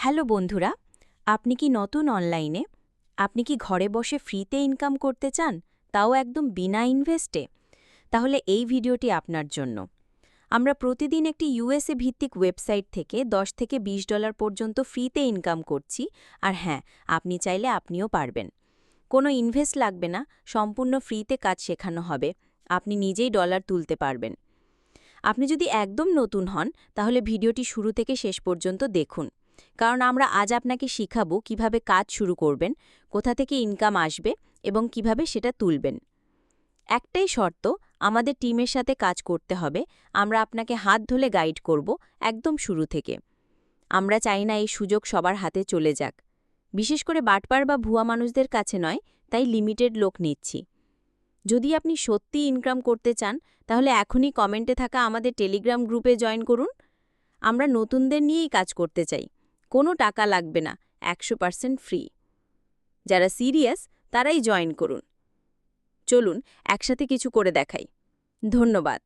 Hello বন্ধুরা, আপনি কি নতুন অনলাইনে? আপনি কি ঘরে বসে ফ্রিতে ইনকাম করতে চান, তাও একদম বিনা ইনভেস্টে? তাহলে এই ভিডিওটি আপনার জন্য। আমরা প্রতিদিন একটি ইউএসএ ভিত্তিক ওয়েবসাইট থেকে $10 থেকে $20 পর্যন্ত ফ্রিতে ইনকাম করছি। আর হ্যাঁ, আপনি চাইলে আপনিও পারবেন। কোনো ইনভেস্ট লাগবে না, সম্পূর্ণ ফ্রিতে কাজ শেখানো হবে। আপনি নিজেই ডলার তুলতে পারবেন। আপনি যদি একদম নতুন হন, তাহলে ভিডিওটি শুরু থেকে শেষ পর্যন্ত দেখুন। কারণ আমরা আজ আপনাকে শিখাবো কিভাবে কাজ শুরু করবেন, কোথা থেকে ইনকাম আসবে এবং কিভাবে সেটা তুলবেন। একটাই শর্ত, আমাদের টিমের সাথে কাজ করতে হবে। আমরা আপনাকে হাত ধরে গাইড করব একদম শুরু থেকে। আমরা চাই না এই সুযোগ সবার হাতে চলে যাক। বিশেষ করে বাটপার বা ভুয়া মানুষদের কাছে নয়, তাই লিমিটেড লোক নিচ্ছি। যদি আপনি সত্যি ইনকাম করতে চান, তাহলে এখনই কমেন্টে থাকা আমাদের টেলিগ্রাম গ্রুপে জয়েন করুন। আমরা নতুনদের নিয়েই কাজ করতে চাই। কোনো টাকা লাগবে না, 100% ফ্রি। যারা সিরিয়াস তারাই জয়েন করুন। চলুন একসাথে কিছু করে দেখাই। ধন্যবাদ।